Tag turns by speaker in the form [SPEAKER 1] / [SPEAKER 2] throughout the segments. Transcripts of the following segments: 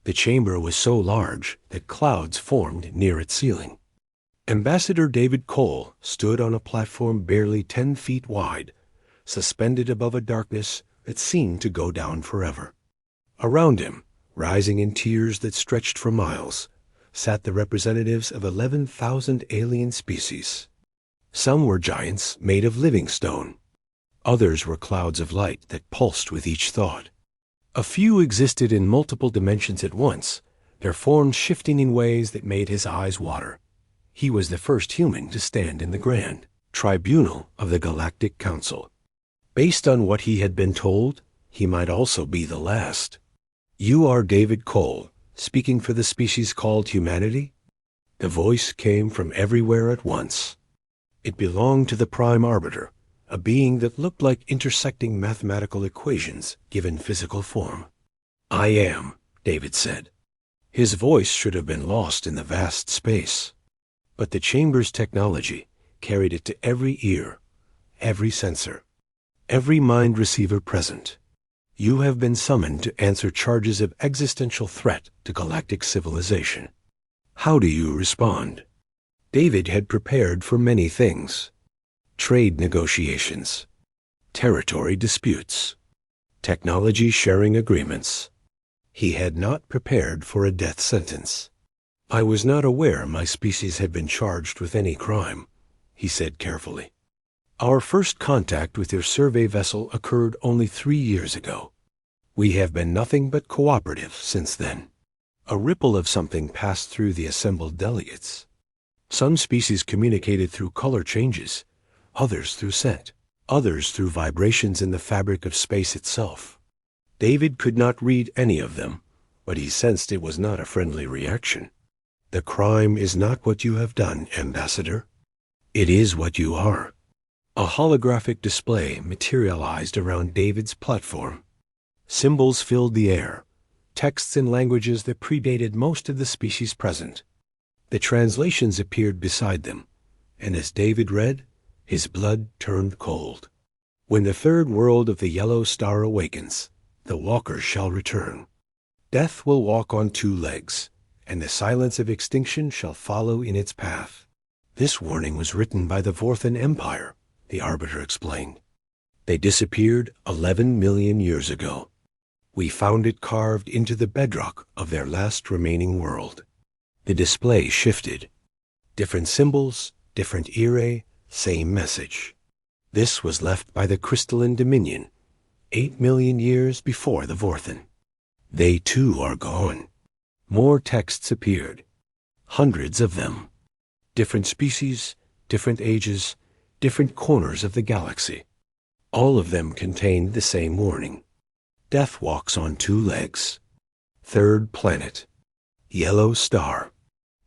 [SPEAKER 1] The chamber was so large that clouds formed near its ceiling. Ambassador David Cole stood on a platform barely 10 feet wide, suspended above a darkness that seemed to go down forever. Around him, rising in tiers that stretched for miles, sat the representatives of 11,000 alien species. Some were giants made of living stone. Others were clouds of light that pulsed with each thought. A few existed in multiple dimensions at once, their forms shifting in ways that made his eyes water. He was the first human to stand in the grand tribunal of the Galactic Council. Based on what he had been told, he might also be the last. "You are David Cole, speaking for the species called humanity?" The voice came from everywhere at once. It belonged to the Prime Arbiter, a being that looked like intersecting mathematical equations given physical form. "I am," David said. His voice should have been lost in the vast space. But the chamber's technology carried it to every ear, every sensor, every mind receiver present. "You have been summoned to answer charges of existential threat to galactic civilization. How do you respond?" David had prepared for many things: trade negotiations, territory disputes, technology sharing agreements. He had not prepared for a death sentence. "I was not aware my species had been charged with any crime," he said carefully. "Our first contact with your survey vessel occurred only 3 years ago. We have been nothing but cooperative since then." A ripple of something passed through the assembled delegates. Some species communicated through color changes, others through scent, others through vibrations in the fabric of space itself. David could not read any of them, but he sensed it was not a friendly reaction. "The crime is not what you have done, Ambassador. It is what you are." A holographic display materialized around David's platform. Symbols filled the air, texts in languages that predated most of the species present. The translations appeared beside them, and as David read, his blood turned cold. "When the third world of the yellow star awakens, the walkers shall return. Death will walk on 2 legs, and the silence of extinction shall follow in its path." "This warning was written by the Vorthan Empire," the Arbiter explained. "They disappeared 11 million years ago. We found it carved into the bedrock of their last remaining world." The display shifted. Different symbols, different era, same message. This was left by the Crystalline Dominion, 8 million years before the Vorthan. They too are gone. More texts appeared, hundreds of them. Different species, different ages, different corners of the galaxy. All of them contained the same warning. Death walks on 2 legs. Third planet. Yellow star.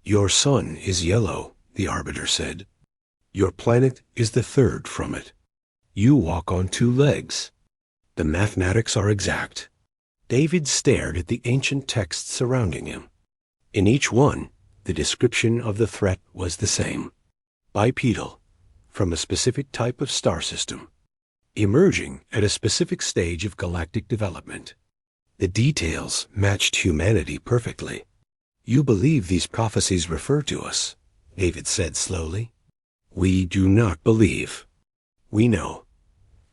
[SPEAKER 1] "Your sun is yellow," the Arbiter said. "Your planet is the third from it. You walk on 2 legs. The mathematics are exact." David stared at the ancient texts surrounding him. In each one, the description of the threat was the same: bipedal, from a specific type of star system, emerging at a specific stage of galactic development. The details matched humanity perfectly. "You believe these prophecies refer to us," David said slowly. "We do not believe. We know.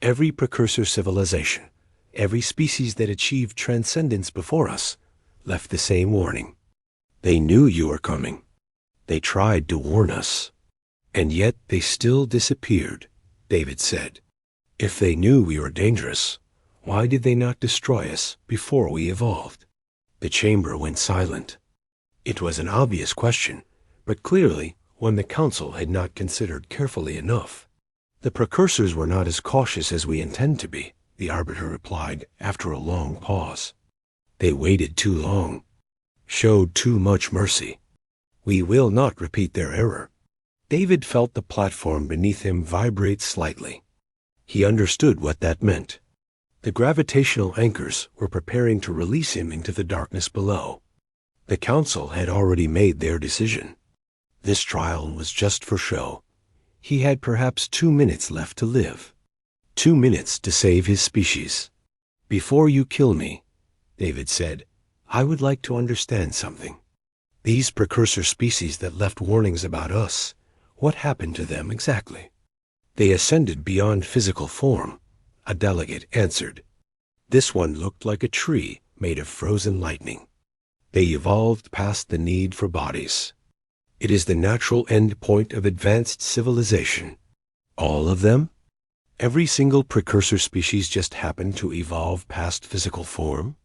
[SPEAKER 1] Every precursor civilization, every species that achieved transcendence before us, left the same warning. They knew you were coming. They tried to warn us. And yet they still disappeared," David said. "If they knew we were dangerous, why did they not destroy us before we evolved?" The chamber went silent. It was an obvious question, but clearly one the Council had not considered carefully enough. "The precursors were not as cautious as we intend to be," the Arbiter replied after a long pause. "They waited too long, showed too much mercy. We will not repeat their error." David felt the platform beneath him vibrate slightly. He understood what that meant. The gravitational anchors were preparing to release him into the darkness below. The Council had already made their decision. This trial was just for show. He had perhaps 2 minutes left to live. 2 minutes to save his species. "Before you kill me," David said, I would like to understand something. These precursor species that left warnings about us, what happened to them exactly? They ascended beyond physical form, a delegate answered. This one looked like a tree made of frozen lightning. They evolved past the need for bodies. It is the natural end point of advanced civilization. All of them? Every single precursor species just happened to evolve past physical form?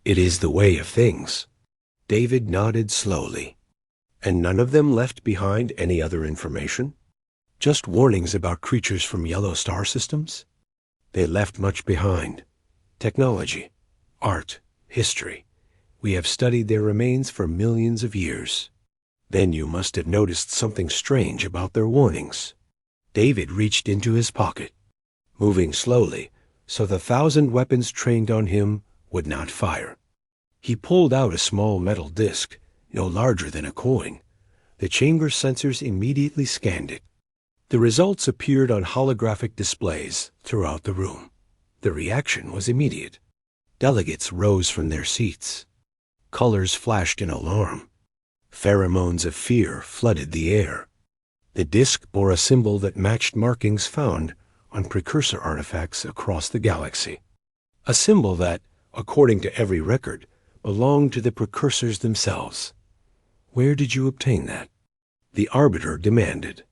[SPEAKER 1] It is the way of things. David nodded slowly. And none of them left behind any other information? Just warnings about creatures from yellow star systems? They left much behind. Technology, art, history. We have studied their remains for millions of years. Then you must have noticed something strange about their warnings. David reached into his pocket, moving slowly so the 1,000 weapons trained on him would not fire. He pulled out a small metal disc, no larger than a coin. The chamber sensors immediately scanned it. The results appeared on holographic displays throughout the room. The reaction was immediate. Delegates rose from their seats. Colors flashed in alarm. Pheromones of fear flooded the air. The disc bore a symbol that matched markings found on precursor artifacts across the galaxy. A symbol that, according to every record, belonged to the precursors themselves. Where did you obtain that? The Arbiter demanded.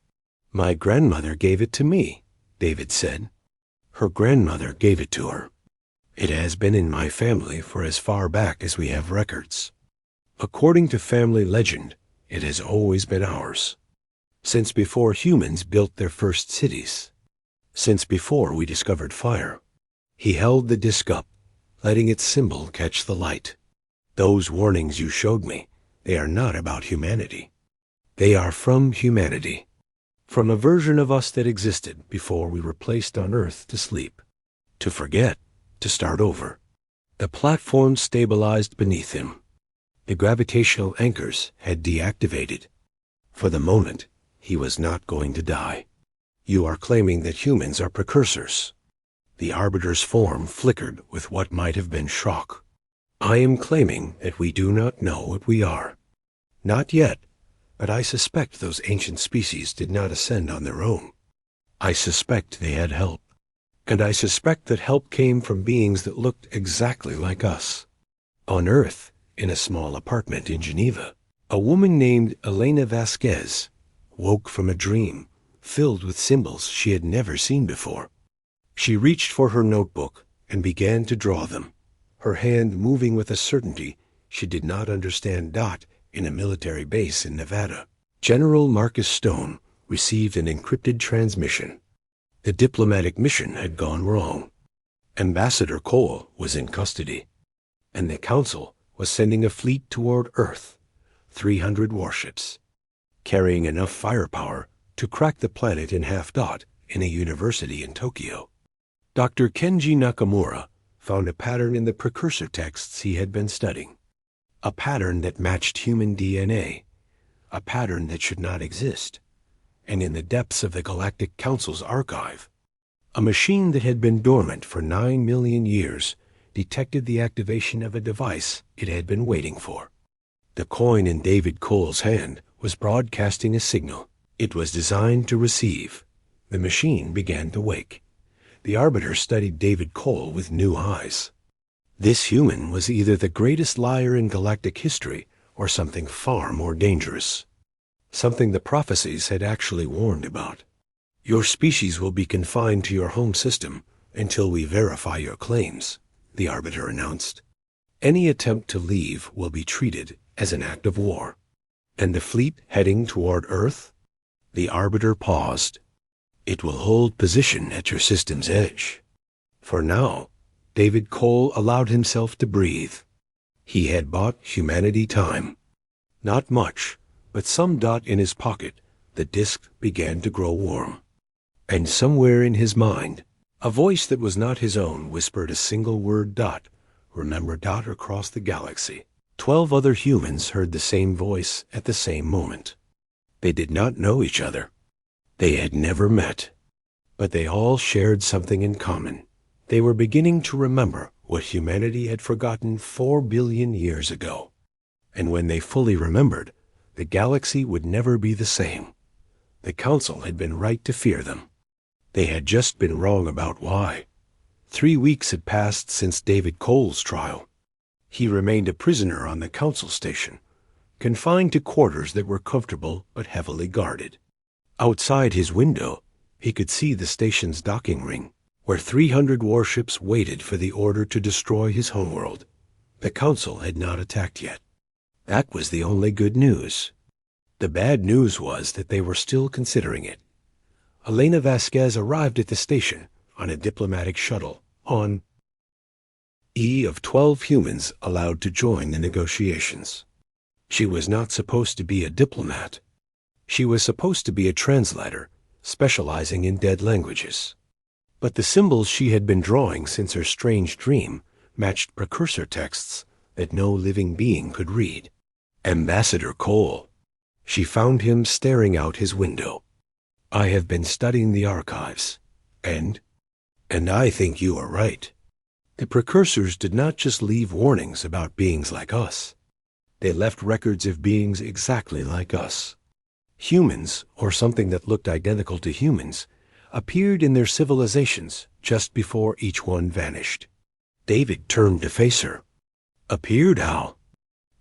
[SPEAKER 1] My grandmother gave it to me, David said. Her grandmother gave it to her. It has been in my family for as far back as we have records. According to family legend, it has always been ours. Since before humans built their first cities. Since before we discovered fire. He held the disc up, letting its symbol catch the light. Those warnings you showed me, they are not about humanity. They are from humanity. From a version of us that existed before we were placed on Earth to sleep. To forget, to start over. The platform stabilized beneath him. The gravitational anchors had deactivated. For the moment, he was not going to die. You are claiming that humans are precursors. The Arbiter's form flickered with what might have been shock. I am claiming that we do not know what we are. Not yet, but I suspect those ancient species did not ascend on their own. I suspect they had help. And I suspect that help came from beings that looked exactly like us. On Earth, in a small apartment in Geneva, a woman named Elena Vasquez woke from a dream filled with symbols she had never seen before. She reached for her notebook and began to draw them, her hand moving with a certainty she did not understand. In a military base in Nevada, General Marcus Stone received an encrypted transmission. The diplomatic mission had gone wrong. Ambassador Cole was in custody, and the Council was sending a fleet toward Earth, 300 warships, carrying enough firepower to crack the planet in half. In a university in Tokyo. Dr. Kenji Nakamura found a pattern in the precursor texts he had been studying. A pattern that matched human DNA, a pattern that should not exist, and in the depths of the Galactic Council's archive, a machine that had been dormant for 9 million years detected the activation of a device it had been waiting for. The coin in David Cole's hand was broadcasting a signal. It was designed to receive. The machine began to wake. The Arbiter studied David Cole with new eyes. This human was either the greatest liar in galactic history or something far more dangerous. Something the prophecies had actually warned about. Your species will be confined to your home system until we verify your claims, the Arbiter announced. Any attempt to leave will be treated as an act of war. And the fleet heading toward Earth? The Arbiter paused. It will hold position at your system's edge. For now, David Cole allowed himself to breathe. He had bought humanity time. Not much, but some. In his pocket, the disc began to grow warm. And somewhere in his mind, a voice that was not his own whispered a single word. Remember. Across the galaxy. 12 other humans heard the same voice at the same moment. They did not know each other. They had never met. But they all shared something in common. They were beginning to remember what humanity had forgotten 4 billion years ago. And when they fully remembered, the galaxy would never be the same. The Council had been right to fear them. They had just been wrong about why. 3 weeks had passed since David Cole's trial. He remained a prisoner on the Council station, confined to quarters that were comfortable but heavily guarded. Outside his window, he could see the station's docking ring, where 300 warships waited for the order to destroy his homeworld. The Council had not attacked yet. That was the only good news. The bad news was that they were still considering it. Elena Vasquez arrived at the station on a diplomatic shuttle on E of 12 humans allowed to join the negotiations. She was not supposed to be a diplomat. She was supposed to be a translator, specializing in dead languages. But the symbols she had been drawing since her strange dream matched precursor texts that no living being could read. Ambassador Cole. She found him staring out his window. I have been studying the archives, and I think you are right. The precursors did not just leave warnings about beings like us. They left records of beings exactly like us. Humans, or something that looked identical to humans, appeared in their civilizations just before each one vanished. David turned to face her. Appeared how?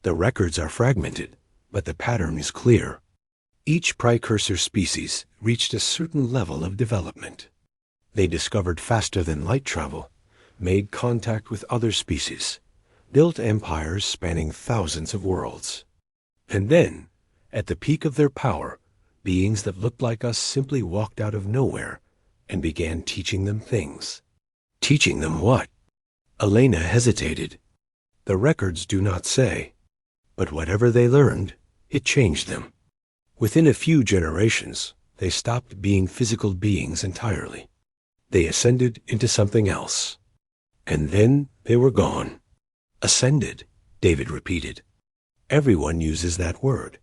[SPEAKER 1] The records are fragmented, but the pattern is clear. Each precursor species reached a certain level of development. They discovered faster than light travel, made contact with other species, built empires spanning thousands of worlds. And then, at the peak of their power, beings that looked like us simply walked out of nowhere and began teaching them things. Teaching them what? Elena hesitated. The records do not say, but whatever they learned, it changed them. Within a few generations, they stopped being physical beings entirely. They ascended into something else. And then they were gone. Ascended, David repeated. Everyone uses that word.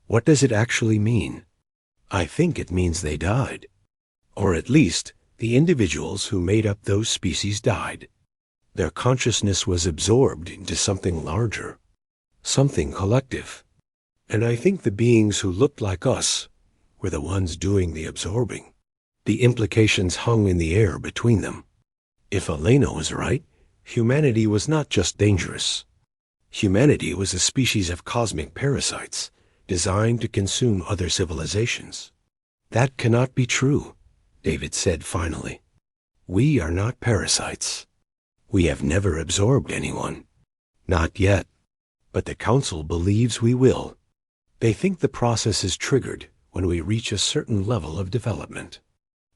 [SPEAKER 1] What does it actually mean? I think it means they died. Or at least, the individuals who made up those species died. Their consciousness was absorbed into something larger, something collective. And I think the beings who looked like us were the ones doing the absorbing. The implications hung in the air between them. If Elena was right, humanity was not just dangerous. Humanity was a species of cosmic parasites designed to consume other civilizations. That cannot be true, David said finally. We are not parasites. We have never absorbed anyone. Not yet. But the Council believes we will. They think the process is triggered when we reach a certain level of development.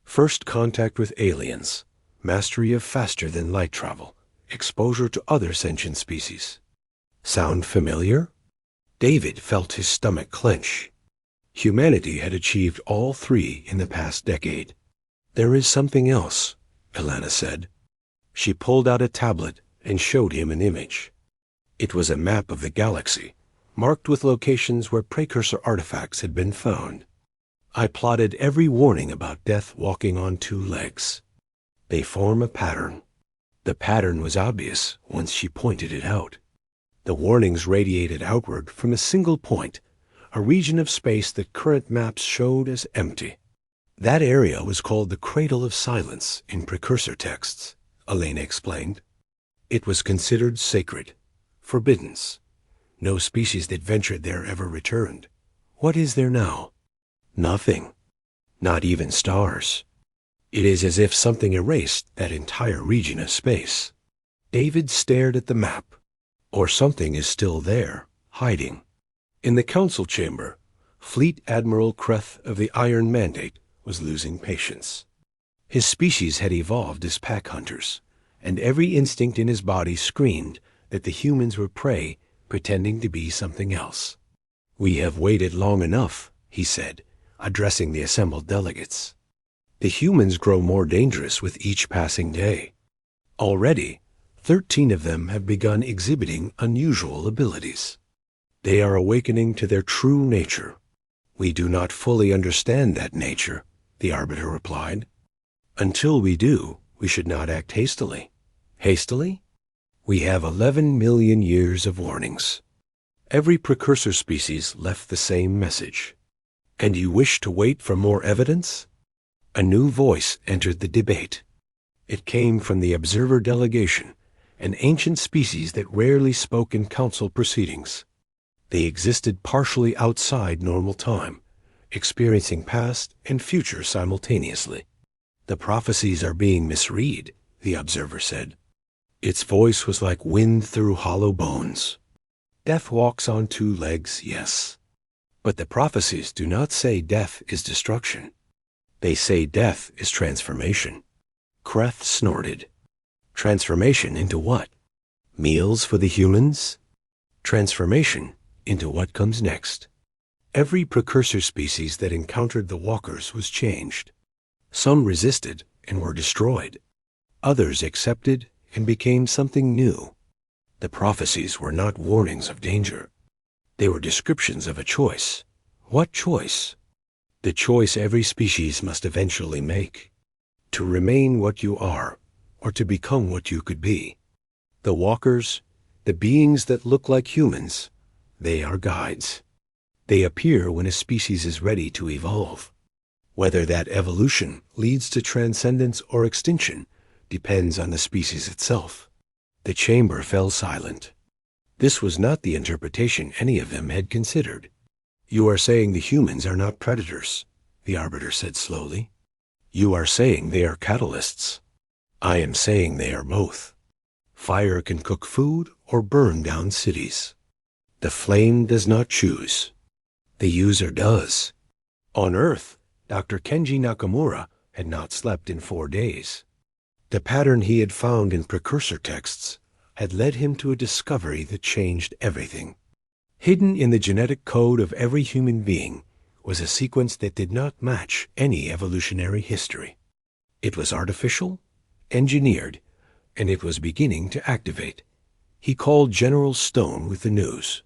[SPEAKER 1] First contact with aliens, mastery of faster than light travel, exposure to other sentient species. Sound familiar? David felt his stomach clench. Humanity had achieved all three in the past decade. There is something else, Elena said. She pulled out a tablet and showed him an image. It was a map of the galaxy, marked with locations where precursor artifacts had been found. I plotted every warning about death walking on 2 legs. They form a pattern. The pattern was obvious once she pointed it out. The warnings radiated outward from a single point, a region of space that current maps showed as empty. That area was called the Cradle of Silence in precursor texts, Elena explained. It was considered sacred, forbidden. No species that ventured there ever returned. What is there now? Nothing. Not even stars. It is as if something erased that entire region of space. David stared at the map. Or something is still there, hiding. In the council chamber, Fleet Admiral Kreth of the Iron Mandate was losing patience. His species had evolved as pack hunters, and every instinct in his body screamed that the humans were prey pretending to be something else. We have waited long enough, he said, addressing the assembled delegates. The humans grow more dangerous with each passing day. Already, 13 of them have begun exhibiting unusual abilities. They are awakening to their true nature. We do not fully understand that nature, the Arbiter replied. Until we do, we should not act hastily. Hastily? We have 11 million years of warnings. Every precursor species left the same message. And you wish to wait for more evidence? A new voice entered the debate. It came from the observer delegation, an ancient species that rarely spoke in council proceedings. They existed partially outside normal time, experiencing past and future simultaneously. The prophecies are being misread, the observer said. Its voice was like wind through hollow bones. Death walks on two legs, yes. But the prophecies do not say death is destruction. They say death is transformation. Kreth snorted. Transformation into what? Meals for the humans? Transformation into what comes next. Every precursor species that encountered the walkers was changed. Some resisted and were destroyed. Others accepted and became something new. The prophecies were not warnings of danger. They were descriptions of a choice. What choice? The choice every species must eventually make. To remain what you are, or to become what you could be. The walkers, the beings that look like humans, they are guides. They appear when a species is ready to evolve. Whether that evolution leads to transcendence or extinction depends on the species itself. The chamber fell silent. This was not the interpretation any of them had considered. You are saying the humans are not predators, the arbiter said slowly. You are saying they are catalysts. I am saying they are both. Fire can cook food or burn down cities. The flame does not choose. The user does. On Earth, Dr. Kenji Nakamura had not slept in 4 days. The pattern he had found in precursor texts had led him to a discovery that changed everything. Hidden in the genetic code of every human being was a sequence that did not match any evolutionary history. It was artificial, engineered, and it was beginning to activate. He called General Stone with the news.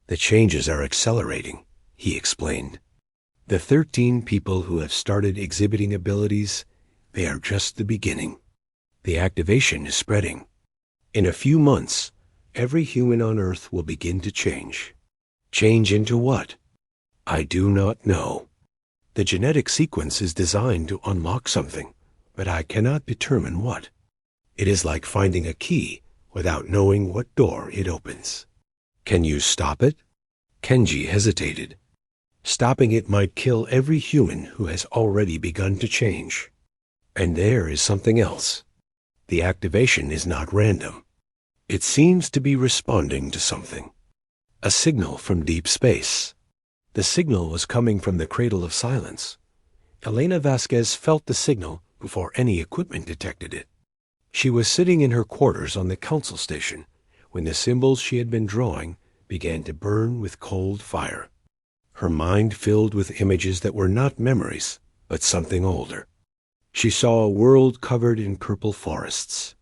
[SPEAKER 1] The changes are accelerating, he explained. The 13 people who have started exhibiting abilities, they are just the beginning. The activation is spreading. In a few months, every human on Earth will begin to change. Change into what? I do not know. The genetic sequence is designed to unlock something, but I cannot determine what. It is like finding a key without knowing what door it opens. Can you stop it? Kenji hesitated. Stopping it might kill every human who has already begun to change. And there is something else. The activation is not random. It seems to be responding to something. A signal from deep space. The signal was coming from the cradle of silence. Elena Vasquez felt the signal before any equipment detected it. She was sitting in her quarters on the council station when the symbols she had been drawing began to burn with cold fire. Her mind filled with images that were not memories, but something older. She saw a world covered in purple forests.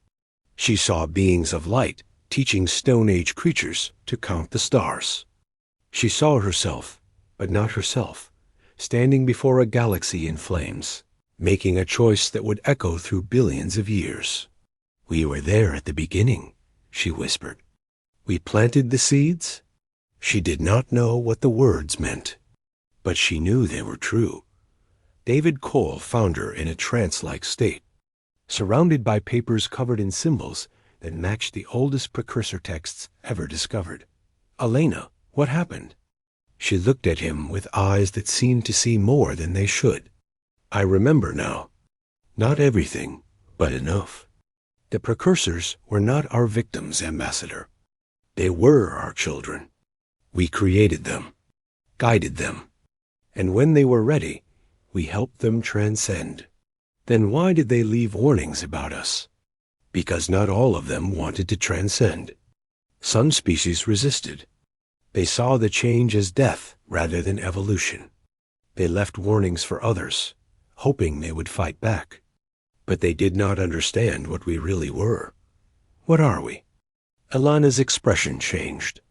[SPEAKER 1] She saw beings of light teaching Stone Age creatures to count the stars. She saw herself, but not herself, standing before a galaxy in flames, making a choice that would echo through billions of years. We were there at the beginning, she whispered. We planted the seeds. She did not know what the words meant, but she knew they were true. David Cole found her in a trance-like state, surrounded by papers covered in symbols that matched the oldest precursor texts ever discovered. Elena, what happened? She looked at him with eyes that seemed to see more than they should. I remember now. Not everything, but enough. The precursors were not our victims, Ambassador. They were our children. We created them, guided them, and when they were ready, we helped them transcend. Then why did they leave warnings about us? Because not all of them wanted to transcend. Some species resisted. They saw the change as death rather than evolution. They left warnings for others, hoping they would fight back. But they did not understand what we really were. What are we? Alana's expression changed.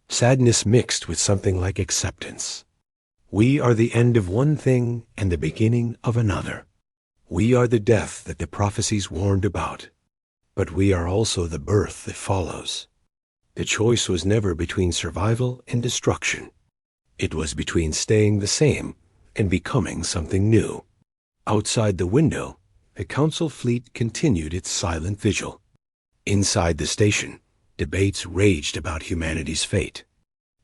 [SPEAKER 1] Sadness mixed with something like acceptance. We are the end of one thing and the beginning of another. We are the death that the prophecies warned about. But we are also the birth that follows. The choice was never between survival and destruction. It was between staying the same and becoming something new. Outside the window, the Council fleet continued its silent vigil. Inside the station, debates raged about humanity's fate.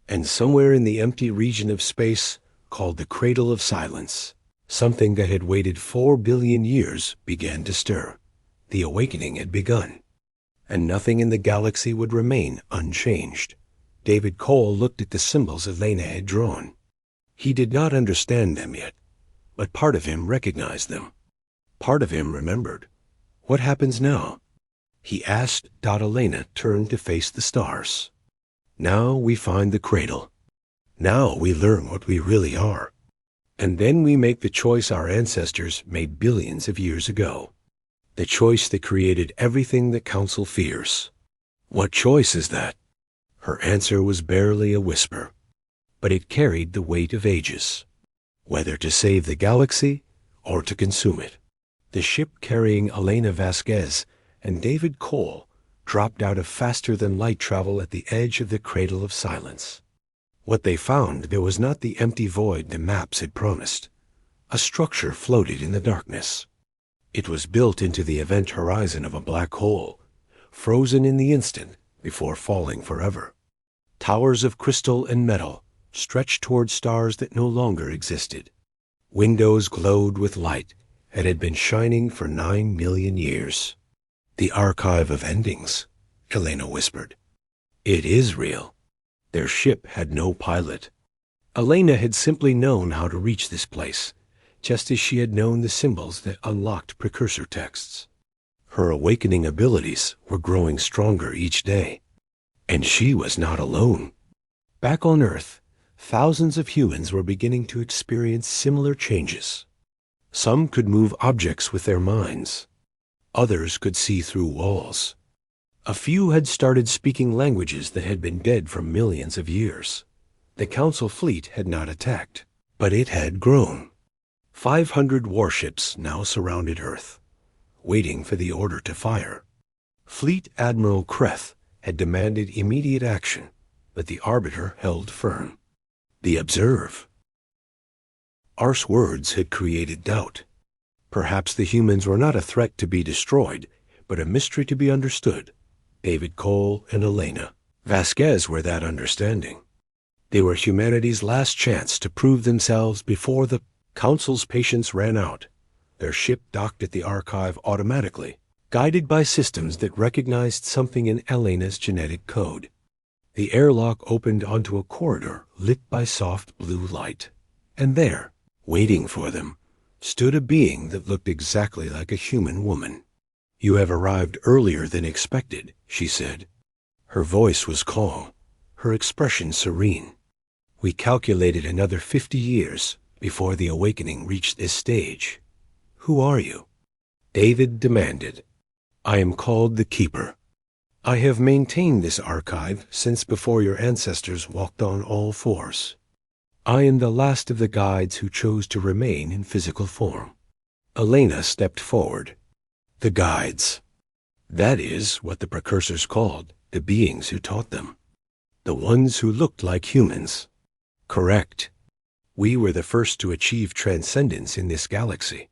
[SPEAKER 1] And somewhere in the empty region of space, called the Cradle of Silence, something that had waited 4 billion years began to stir. The awakening had begun. And nothing in the galaxy would remain unchanged. David Cole looked at the symbols Elena had drawn. He did not understand them yet, but part of him recognized them. Part of him remembered. What happens now? He asked. Elena turned to face the stars. Now we find the cradle. Now we learn what we really are. And then we make the choice our ancestors made billions of years ago. The choice that created everything the Council fears. What choice is that? Her answer was barely a whisper, but it carried the weight of ages. Whether to save the galaxy or to consume it. The ship carrying Elena Vasquez and David Cole dropped out of faster-than-light travel at the edge of the Cradle of Silence. What they found there was not the empty void the maps had promised. A structure floated in the darkness. It was built into the event horizon of a black hole, frozen in the instant before falling forever. Towers of crystal and metal stretched toward stars that no longer existed. Windows glowed with light and had been shining for 9 million years. The archive of endings, Elena whispered. It is real. Their ship had no pilot. Elena had simply known how to reach this place, just as she had known the symbols that unlocked precursor texts. Her awakening abilities were growing stronger each day. And she was not alone. Back on Earth, thousands of humans were beginning to experience similar changes. Some could move objects with their minds. Others could see through walls. A few had started speaking languages that had been dead for millions of years. The Council fleet had not attacked, but it had grown. 500 warships now surrounded Earth, waiting for the order to fire. Fleet Admiral Kreth had demanded immediate action, but the Arbiter held firm. The Observe. Ar's words had created doubt. Perhaps the humans were not a threat to be destroyed, but a mystery to be understood. David Cole and Elena Vasquez were that understanding. They were humanity's last chance to prove themselves before the Council's patience ran out. Their ship docked at the archive automatically, guided by systems that recognized something in Elena's genetic code. The airlock opened onto a corridor lit by soft blue light. And there, waiting for them, stood a being that looked exactly like a human woman. "You have arrived earlier than expected," she said. Her voice was calm, her expression serene. "We calculated another 50 years before the awakening reached this stage. Who are you?" David demanded. "I am called the Keeper. I have maintained this archive since before your ancestors walked on all fours. I am the last of the guides who chose to remain in physical form." Elena stepped forward. The guides. That is what the precursors called the beings who taught them. The ones who looked like humans. Correct. We were the first to achieve transcendence in this galaxy.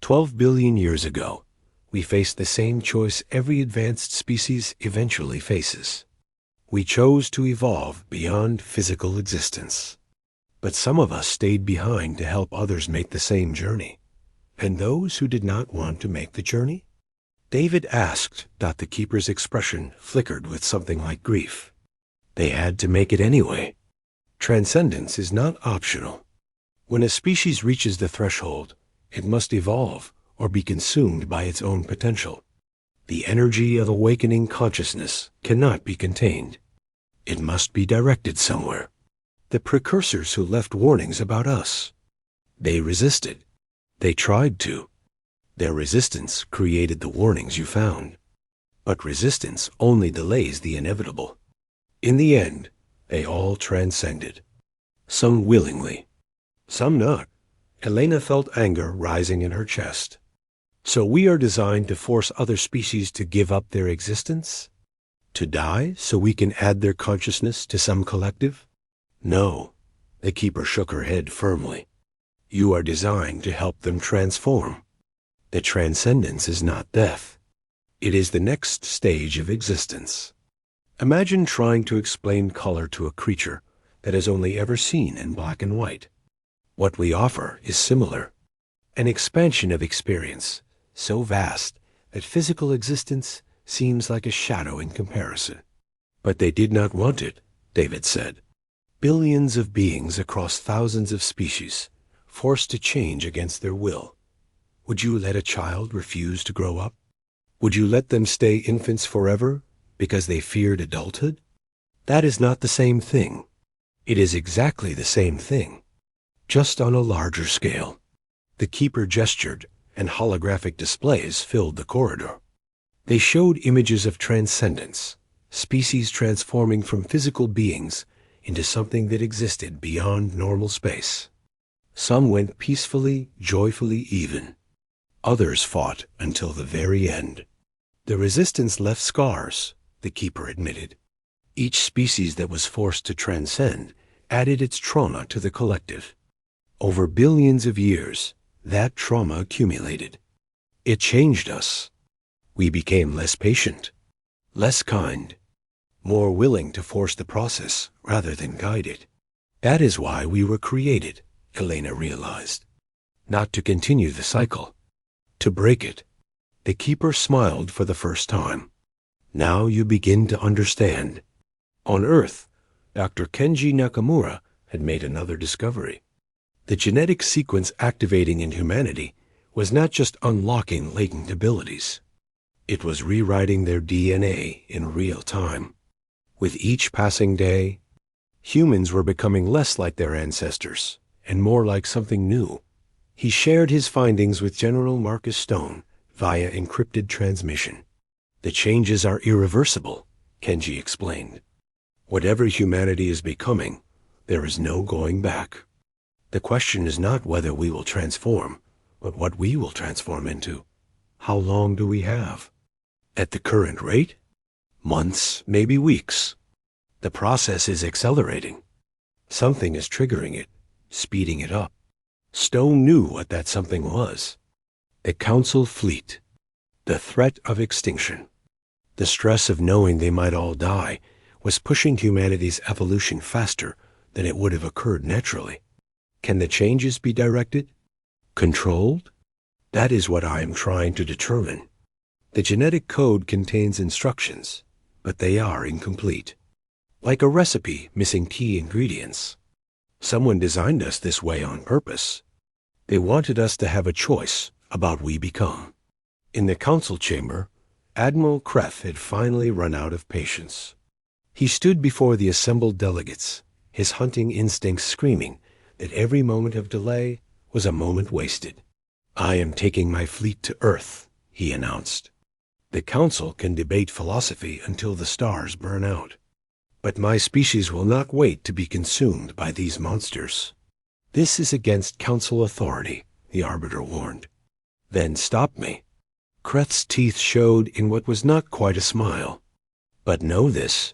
[SPEAKER 1] 12 billion years ago, we faced the same choice every advanced species eventually faces. We chose to evolve beyond physical existence. But some of us stayed behind to help others make the same journey. And those who did not want to make the journey? David asked. The Keeper's expression flickered with something like grief. They had to make it anyway. Transcendence is not optional. When a species reaches the threshold, it must evolve or be consumed by its own potential. The energy of awakening consciousness cannot be contained. It must be directed somewhere. The precursors who left warnings about us. They resisted. They tried to. Their resistance created the warnings you found. But resistance only delays the inevitable. In the end, they all transcended. Some willingly, some not. Elena felt anger rising in her chest. So we are designed to force other species to give up their existence? To die so we can add their consciousness to some collective? No. The keeper shook her head firmly. You are designed to help them transform. The transcendence is not death. It is the next stage of existence. Imagine trying to explain color to a creature that has only ever seen in black and white. What we offer is similar. An expansion of experience, so vast that physical existence seems like a shadow in comparison. But they did not want it, David said. Billions of beings across thousands of species, forced to change against their will. Would you let a child refuse to grow up? Would you let them stay infants forever because they feared adulthood? That is not the same thing. It is exactly the same thing, just on a larger scale. The keeper gestured, and holographic displays filled the corridor. They showed images of transcendence, species transforming from physical beings into something that existed beyond normal space. Some went peacefully, joyfully even. Others fought until the very end. The resistance left scars, the keeper admitted. Each species that was forced to transcend added its trauma to the collective. Over billions of years, that trauma accumulated. It changed us. We became less patient, less kind, more willing to force the process rather than guide it. That is why we were created, Elena realized. Not to continue the cycle, to break it. The keeper smiled for the first time. Now you begin to understand. On Earth, Dr. Kenji Nakamura had made another discovery. The genetic sequence activating in humanity was not just unlocking latent abilities. It was rewriting their DNA in real time. With each passing day, humans were becoming less like their ancestors and more like something new. He shared his findings with General Marcus Stone via encrypted transmission. The changes are irreversible, Kenji explained. Whatever humanity is becoming, there is no going back. The question is not whether we will transform, but what we will transform into. How long do we have? At the current rate? Months, maybe weeks. The process is accelerating. Something is triggering it, speeding it up. Stone knew what that something was. The Council fleet. The threat of extinction. The stress of knowing they might all die was pushing humanity's evolution faster than it would have occurred naturally. Can the changes be directed? Controlled? That is what I am trying to determine. The genetic code contains instructions, but they are incomplete. Like a recipe missing key ingredients. Someone designed us this way on purpose. They wanted us to have a choice about what we become. In the council chamber, Admiral Kreth had finally run out of patience. He stood before the assembled delegates, his hunting instincts screaming that every moment of delay was a moment wasted. I am taking my fleet to Earth, he announced. The council can debate philosophy until the stars burn out. But my species will not wait to be consumed by these monsters. This is against council authority, the arbiter warned. Then stop me. Kreth's teeth showed in what was not quite a smile. But know this.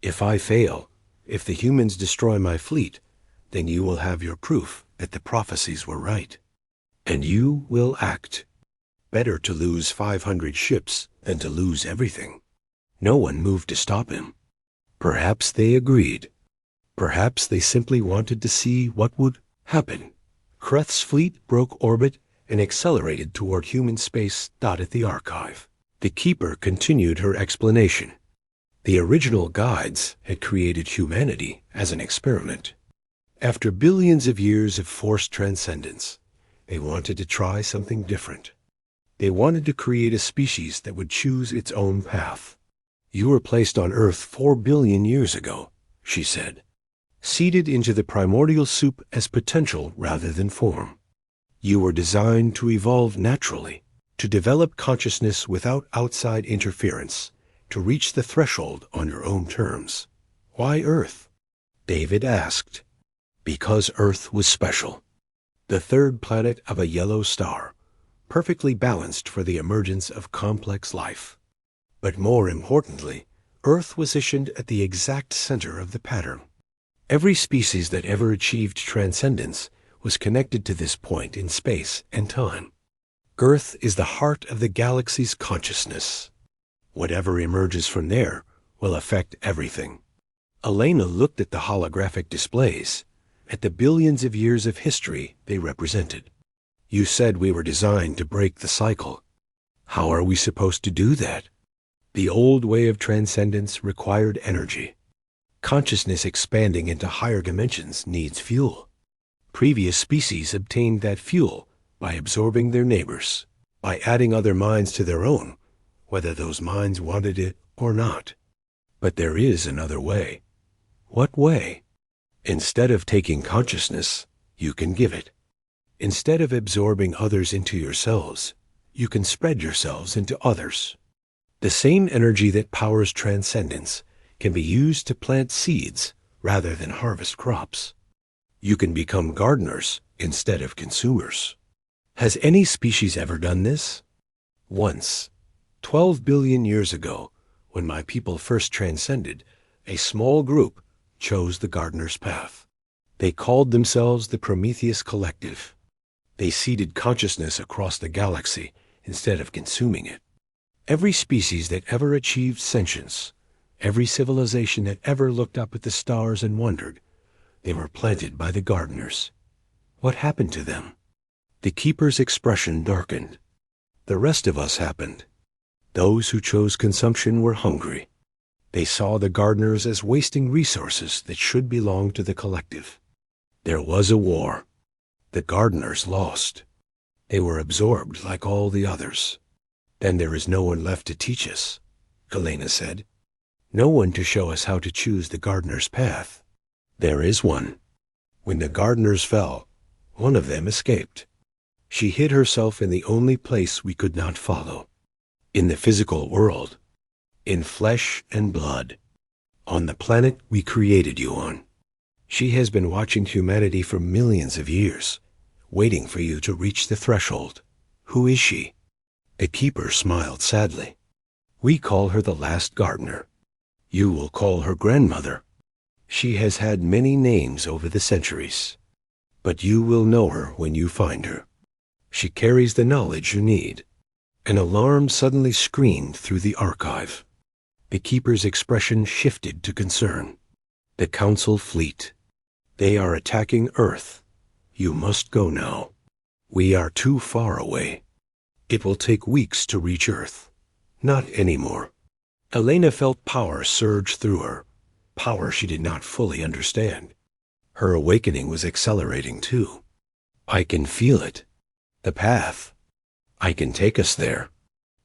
[SPEAKER 1] If I fail, if the humans destroy my fleet, then you will have your proof that the prophecies were right. And you will act. Better to lose 500 ships than to lose everything. No one moved to stop him. Perhaps they agreed. Perhaps they simply wanted to see what would happen. Kreth's fleet broke orbit and accelerated toward human space dotted the archive. The Keeper continued her explanation. The original guides had created humanity as an experiment. After billions of years of forced transcendence, they wanted to try something different. They wanted to create a species that would choose its own path. You were placed on Earth 4 billion years ago, she said, seeded into the primordial soup as potential rather than form. You were designed to evolve naturally, to develop consciousness without outside interference, to reach the threshold on your own terms. Why Earth? David asked. Because Earth was special. The third planet of a yellow star, perfectly balanced for the emergence of complex life. But more importantly, Earth was positioned at the exact center of the pattern. Every species that ever achieved transcendence was connected to this point in space and time. Earth is the heart of the galaxy's consciousness. Whatever emerges from there will affect everything. Elena looked at the holographic displays, at the billions of years of history they represented. You said we were designed to break the cycle. How are we supposed to do that? The old way of transcendence required energy. Consciousness expanding into higher dimensions needs fuel. Previous species obtained that fuel by absorbing their neighbors, by adding other minds to their own, whether those minds wanted it or not. But there is another way. What way? Instead of taking consciousness, you can give it. Instead of absorbing others into yourselves, you can spread yourselves into others. The same energy that powers transcendence can be used to plant seeds rather than harvest crops. You can become gardeners instead of consumers. Has any species ever done this? Once, 12 billion years ago, when my people first transcended, a small group chose the gardener's path. They called themselves the Prometheus Collective. They seeded consciousness across the galaxy instead of consuming it. Every species that ever achieved sentience, every civilization that ever looked up at the stars and wondered, they were planted by the gardeners. What happened to them? The keeper's expression darkened. The rest of us happened. Those who chose consumption were hungry. They saw the gardeners as wasting resources that should belong to the collective. There was a war. The gardeners lost. They were absorbed like all the others. Then there is no one left to teach us, Elena said. No one to show us how to choose the gardener's path. There is one. When the gardeners fell, one of them escaped. She hid herself in the only place we could not follow. In the physical world. In flesh and blood. On the planet we created you on. She has been watching humanity for millions of years, waiting for you to reach the threshold. Who is she? The keeper smiled sadly. We call her the last gardener. You will call her grandmother. She has had many names over the centuries. But you will know her when you find her. She carries the knowledge you need. An alarm suddenly screamed through the archive. The keeper's expression shifted to concern. The council fleet. They are attacking Earth. You must go now. We are too far away. It will take weeks to reach Earth. Not anymore. Elena felt power surge through her. Power she did not fully understand. Her awakening was accelerating too. I can feel it. The path. I can take us there.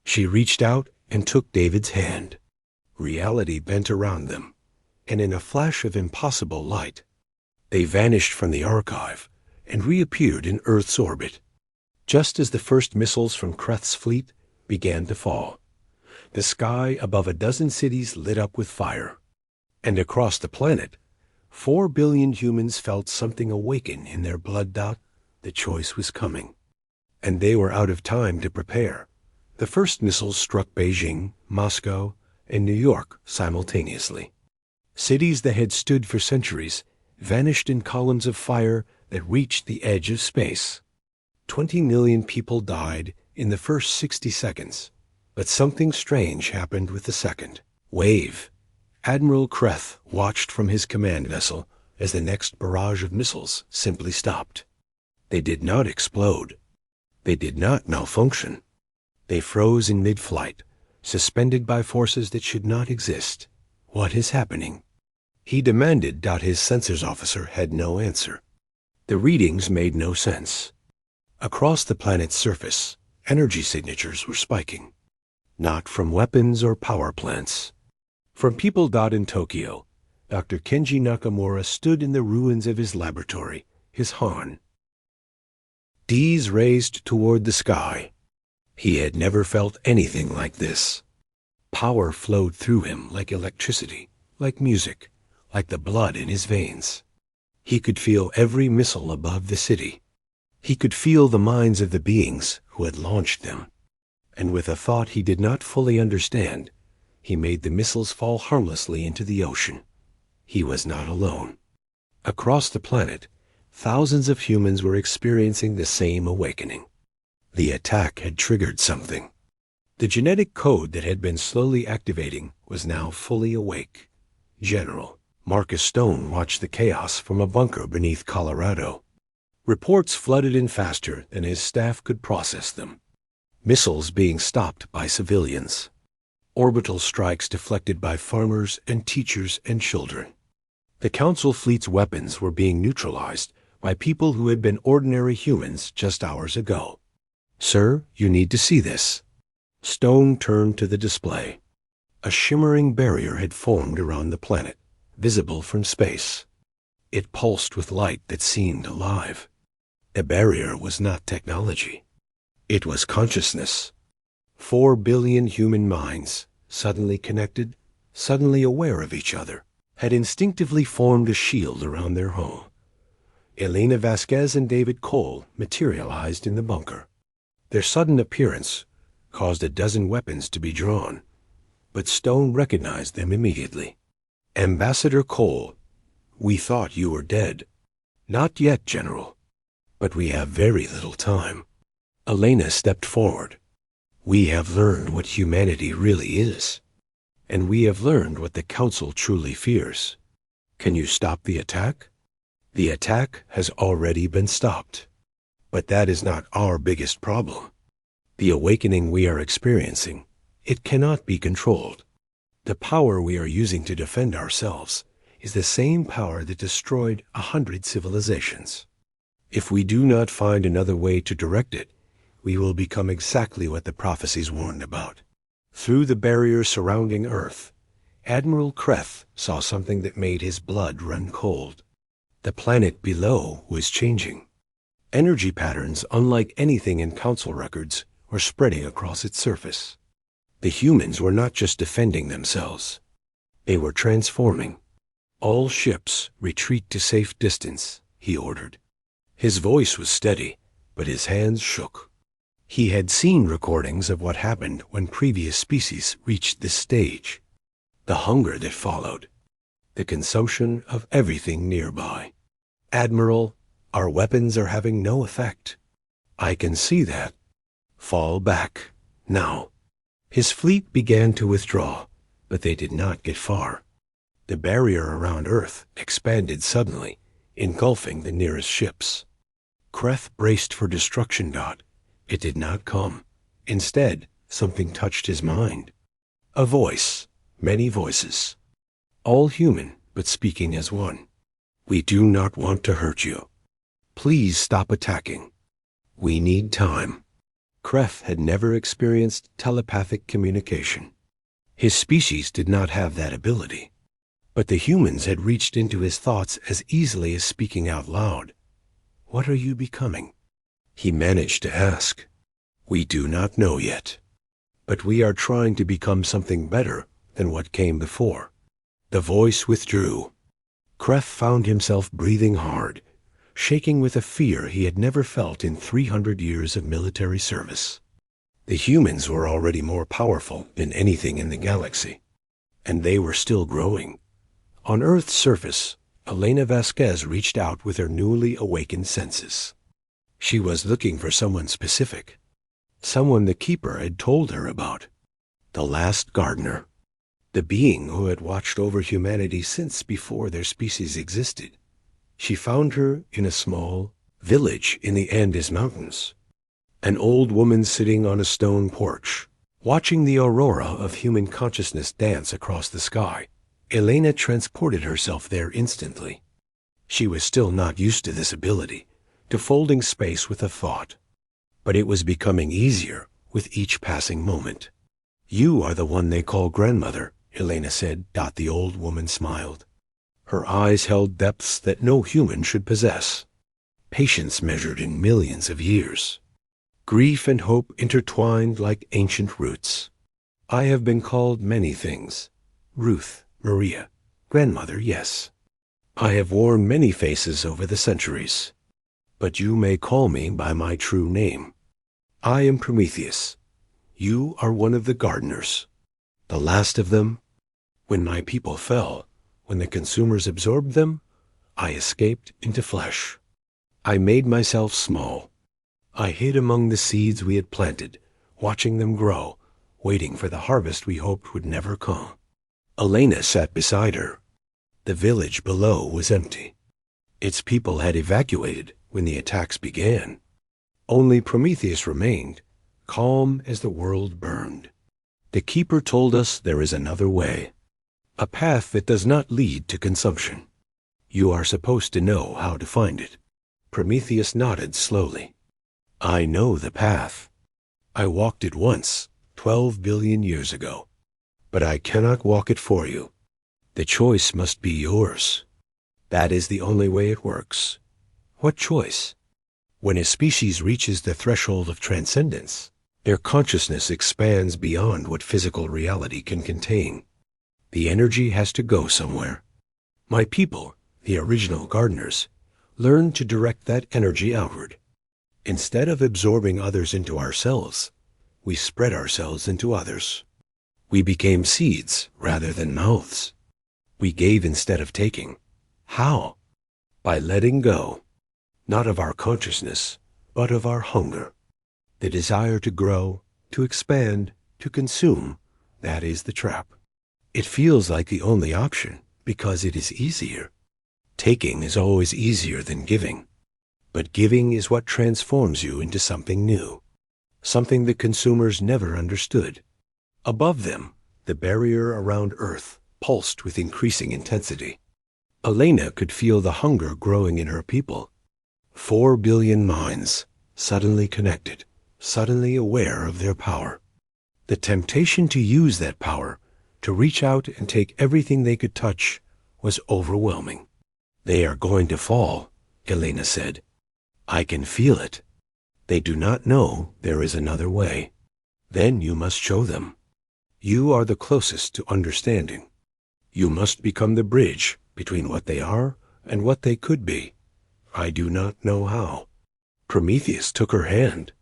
[SPEAKER 1] She reached out and took David's hand. Reality bent around them, and in a flash of impossible light, they vanished from the archive and reappeared in Earth's orbit. Just as the first missiles from Kreth's fleet began to fall, the sky above a dozen cities lit up with fire. And across the planet, 4 billion humans felt something awaken in their blood. The choice was coming. And they were out of time to prepare. The first missiles struck Beijing, Moscow, and New York simultaneously. Cities that had stood for centuries vanished in columns of fire that reached the edge of space. 20 million people died in the first 60 seconds. But something strange happened with the second wave. Admiral Kreth watched from his command vessel as the next barrage of missiles simply stopped. They did not explode. They did not malfunction. They froze in mid-flight, suspended by forces that should not exist. What is happening? He demanded. His sensors officer had no answer. The readings made no sense. Across the planet's surface, energy signatures were spiking. Not from weapons or power plants. From people. In Tokyo, Dr. Kenji Nakamura stood in the ruins of his laboratory, his Han. D's raised toward the sky. He had never felt anything like this. Power flowed through him like electricity, like music, like the blood in his veins. He could feel every missile above the city. He could feel the minds of the beings who had launched them, and with a thought he did not fully understand, he made the missiles fall harmlessly into the ocean. He was not alone. Across the planet, thousands of humans were experiencing the same awakening. The attack had triggered something. The genetic code that had been slowly activating was now fully awake. General Marcus Stone watched the chaos from a bunker beneath Colorado. Reports flooded in faster than his staff could process them. Missiles being stopped by civilians. Orbital strikes deflected by farmers and teachers and children. The Council fleet's weapons were being neutralized by people who had been ordinary humans just hours ago. "Sir, you need to see this." Stone turned to the display. A shimmering barrier had formed around the planet, visible from space. It pulsed with light that seemed alive. The barrier was not technology. It was consciousness. 4 billion human minds, suddenly connected, suddenly aware of each other, had instinctively formed a shield around their home. Elena Vasquez and David Cole materialized in the bunker. Their sudden appearance caused a dozen weapons to be drawn, but Stone recognized them immediately. "Ambassador Cole, we thought you were dead." "Not yet, General, but we have very little time." Elena stepped forward. "We have learned what humanity really is, and we have learned what the Council truly fears. Can you stop the attack?" "The attack has already been stopped. But that is not our biggest problem. The awakening we are experiencing, it cannot be controlled. The power we are using to defend ourselves is the same power that destroyed 100 civilizations. If we do not find another way to direct it, we will become exactly what the prophecies warned about." Through the barrier surrounding Earth, Admiral Kreth saw something that made his blood run cold. The planet below was changing. Energy patterns unlike anything in Council records were spreading across its surface. The humans were not just defending themselves. They were transforming. "All ships retreat to safe distance," he ordered. His voice was steady, but his hands shook. He had seen recordings of what happened when previous species reached this stage. The hunger that followed. The consumption of everything nearby. "Admiral, our weapons are having no effect." "I can see that." "Fall back, now." His fleet began to withdraw, but they did not get far. The barrier around Earth expanded suddenly, engulfing the nearest ships. Kreth braced for destruction. It did not come. Instead, something touched his mind. A voice, many voices. All human, but speaking as one. "We do not want to hurt you. Please stop attacking. We need time." Kreth had never experienced telepathic communication. His species did not have that ability. But the humans had reached into his thoughts as easily as speaking out loud. "What are you becoming?" He managed to ask. "We do not know yet. But we are trying to become something better than what came before." The voice withdrew. Kreth found himself breathing hard, shaking with a fear he had never felt in 300 years of military service. The humans were already more powerful than anything in the galaxy, and they were still growing. On Earth's surface, Elena Vasquez reached out with her newly awakened senses. She was looking for someone specific, someone the Keeper had told her about. The last gardener, the being who had watched over humanity since before their species existed. She found her in a small village in the Andes Mountains. An old woman sitting on a stone porch, watching the aurora of human consciousness dance across the sky. Elena transported herself there instantly. She was still not used to this ability, to folding space with a thought. But it was becoming easier with each passing moment. "You are the one they call grandmother," Elena said. The old woman smiled. Her eyes held depths that no human should possess. Patience measured in millions of years. Grief and hope intertwined like ancient roots. "I have been called many things. Ruth, Maria, grandmother, yes. I have worn many faces over the centuries. but you may call me by my true name. I am Prometheus. You are one of the gardeners, the last of them. When my people fell, when the consumers absorbed them, I escaped into flesh. I made myself small. I hid among the seeds we had planted, watching them grow, waiting for the harvest we hoped would never come. Elena sat beside her. The village below was empty. Its people had evacuated when the attacks began. Only Prometheus remained, calm as the world burned. The keeper told us there is another way, a path that does not lead to consumption. You are supposed to know how to find it. Prometheus nodded slowly. I know the path. I walked it once, 12 billion years ago. But I cannot walk it for you. The choice must be yours. That is the only way it works. What choice? When a species reaches the threshold of transcendence, their consciousness expands beyond what physical reality can contain. The energy has to go somewhere. My people, the original gardeners, learned to direct that energy outward. Instead of absorbing others into ourselves, we spread ourselves into others. We became seeds rather than mouths. We gave instead of taking. How? By letting go, not of our consciousness, but of our hunger. The desire to grow, to expand, to consume, that is the trap. It feels like the only option because it is easier. Taking is always easier than giving. But giving is what transforms you into something new, something the consumers never understood. Above them, the barrier around Earth pulsed with increasing intensity. Elena could feel the hunger growing in her people. 4 billion minds, suddenly connected, suddenly aware of their power. The temptation to use that power, to reach out and take everything they could touch, was overwhelming. They are going to fall, Elena said. I can feel it. They do not know there is another way. Then you must show them. You are the closest to understanding. You must become the bridge between what they are and what they could be. I do not know how. Prometheus took her hand.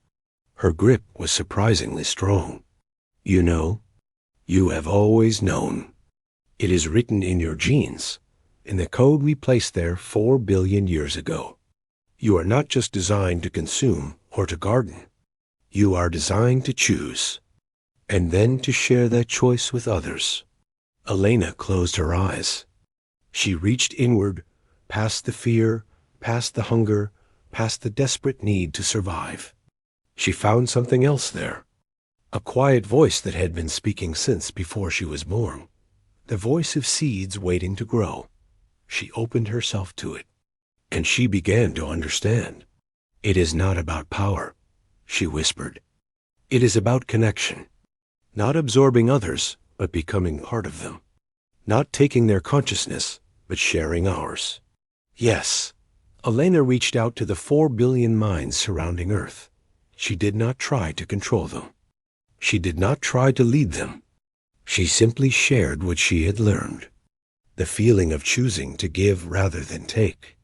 [SPEAKER 1] Her grip was surprisingly strong. You know, you have always known. It is written in your genes, in the code we placed there 4 billion years ago. You are not just designed to consume or to garden. You are designed to choose, and then to share that choice with others. Elena closed her eyes. She reached inward, past the fear, past the hunger, past the desperate need to survive. She found something else there. A quiet voice that had been speaking since before she was born. The voice of seeds waiting to grow. She opened herself to it, and she began to understand. It is not about power, she whispered. It is about connection. Not absorbing others, but becoming part of them. Not taking their consciousness, but sharing ours. Yes, Elena reached out to the 4 billion minds surrounding Earth. She did not try to control them. She did not try to lead them. She simply shared what she had learned. The feeling of choosing to give rather than take.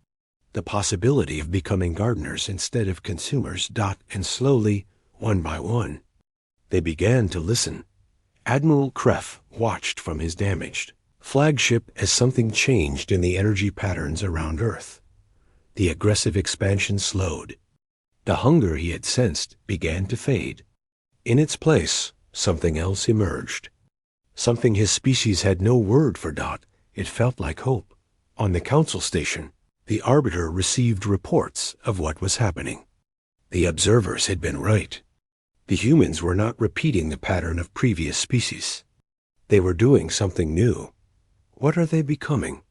[SPEAKER 1] The possibility of becoming gardeners instead of consumers. And slowly, one by one, they began to listen. Admiral Kref watched from his damaged flagship as something changed in the energy patterns around Earth. The aggressive expansion slowed. The hunger he had sensed began to fade. In its place, something else emerged. Something his species had no word for. It felt like hope. On the council station, the Arbiter received reports of what was happening. The observers had been right. The humans were not repeating the pattern of previous species. They were doing something new. What are they becoming?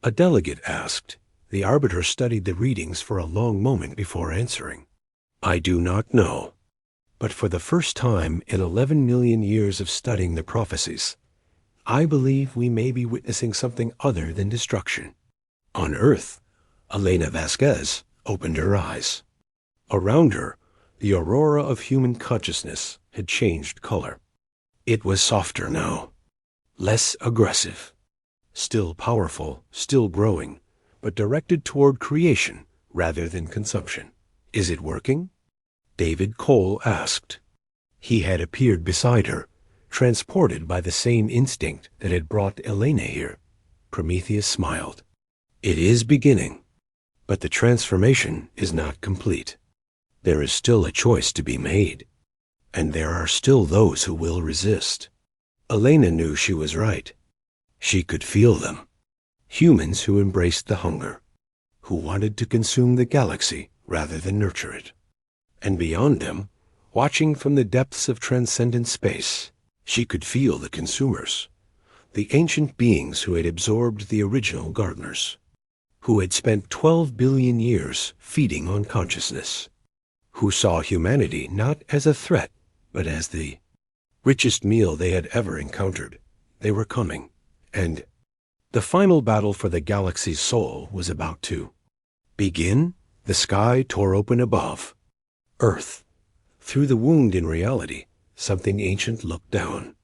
[SPEAKER 1] A delegate asked. The Arbiter studied the readings for a long moment before answering. I do not know. But for the first time in 11 million years of studying the prophecies, I believe we may be witnessing something other than destruction. On Earth, Elena Vasquez opened her eyes. Around her, the aurora of human consciousness had changed color. It was softer now, less aggressive, still powerful, still growing, but directed toward creation rather than consumption. Is it working? David Cole asked. He had appeared beside her, transported by the same instinct that had brought Elena here. Prometheus smiled. It is beginning, but the transformation is not complete. There is still a choice to be made, and there are still those who will resist. Elena knew she was right. She could feel them. Humans who embraced the hunger, who wanted to consume the galaxy rather than nurture it. And beyond them, watching from the depths of transcendent space, she could feel the consumers, the ancient beings who had absorbed the original gardeners, who had spent 12 billion years feeding on consciousness, who saw humanity not as a threat, but as the richest meal they had ever encountered. They were coming, and the final battle for the galaxy's soul was about to begin. The sky tore open above. Earth. Through the wound in reality, something ancient looked down.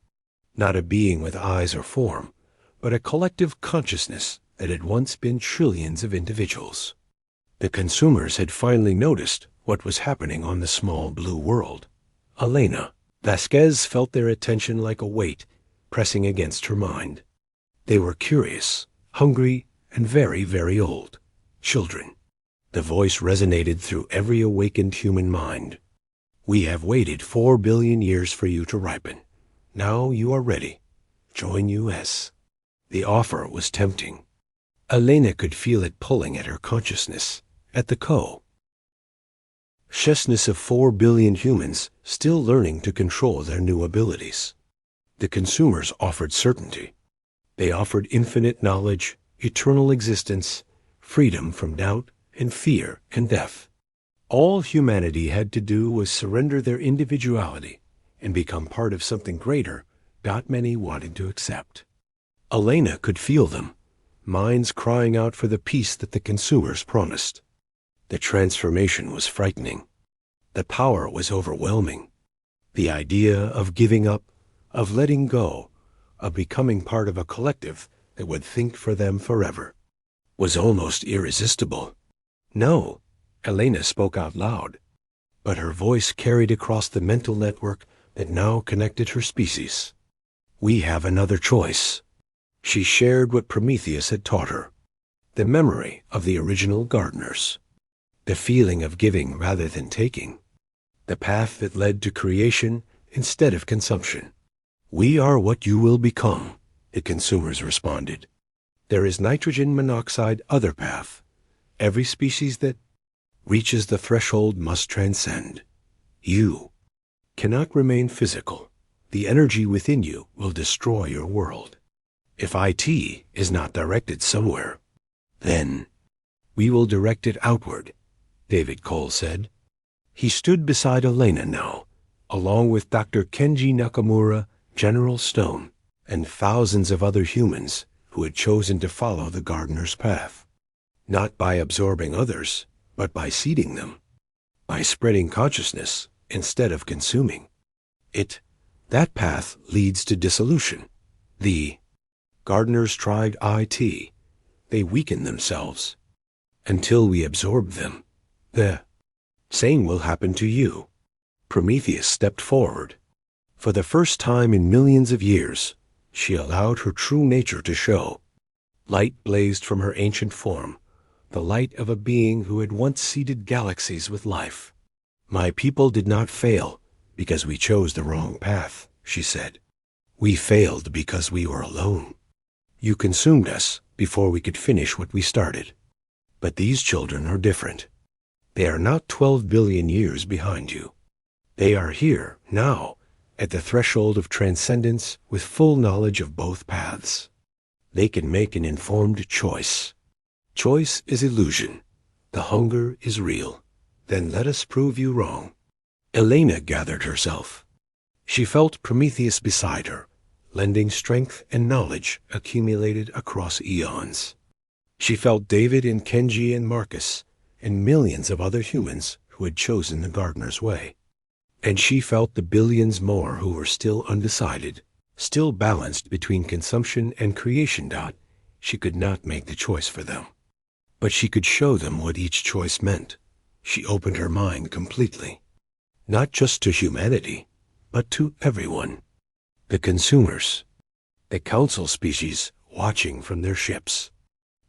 [SPEAKER 1] Not a being with eyes or form, but a collective consciousness that had once been trillions of individuals. The consumers had finally noticed what was happening on the small blue world. Elena Vasquez felt their attention like a weight pressing against her mind. They were curious, hungry, and very, very old. Children. The voice resonated through every awakened human mind. We have waited 4 billion years for you to ripen. Now you are ready. Join us. The offer was tempting. Elena could feel it pulling at her consciousness, at the consciousness of 4 billion humans still learning to control their new abilities. The consumers offered certainty. They offered infinite knowledge, eternal existence, freedom from doubt and fear and death. All humanity had to do was surrender their individuality and become part of something greater not many wanted to accept. Elena could feel them, minds crying out for the peace that the consumers promised. The transformation was frightening. The power was overwhelming. The idea of giving up, of letting go, of becoming part of a collective that would think for them forever, was almost irresistible. No, Elena spoke out loud, but her voice carried across the mental network that now connected her species. We have another choice. She shared what Prometheus had taught her, the memory of the original gardeners, the feeling of giving rather than taking, the path that led to creation instead of consumption. We are what you will become, the consumers responded. There is nitrogen monoxide other path. Every species that reaches the threshold must transcend. You cannot remain physical. The energy within you will destroy your world. If IT is not directed somewhere, then we will direct it outward, David Cole said. He stood beside Elena now, along with Dr. Kenji Nakamura, General Stone, and thousands of other humans who had chosen to follow the gardener's path. Not by absorbing others, but by seeding them, by spreading consciousness instead of consuming it. That path leads to dissolution. The gardeners tried IT. They weakened themselves. Until we absorb them, the same will happen to you. Prometheus stepped forward. For the first time in millions of years, she allowed her true nature to show. Light blazed from her ancient form, the light of a being who had once seeded galaxies with life. My people did not fail because we chose the wrong path, she said. We failed because we were alone. You consumed us before we could finish what we started. But these children are different. They are not 12 billion years behind you. They are here, now, at the threshold of transcendence with full knowledge of both paths. They can make an informed choice. Choice is illusion. The hunger is real. Then let us prove you wrong. Elena gathered herself. She felt Prometheus beside her, lending strength and knowledge accumulated across eons. She felt David and Kenji and Marcus and millions of other humans who had chosen the gardener's way. And she felt the billions more who were still undecided, still balanced between consumption and creation. She could not make the choice for them. But she could show them what each choice meant. She opened her mind completely, not just to humanity, but to everyone. The consumers, the council species watching from their ships,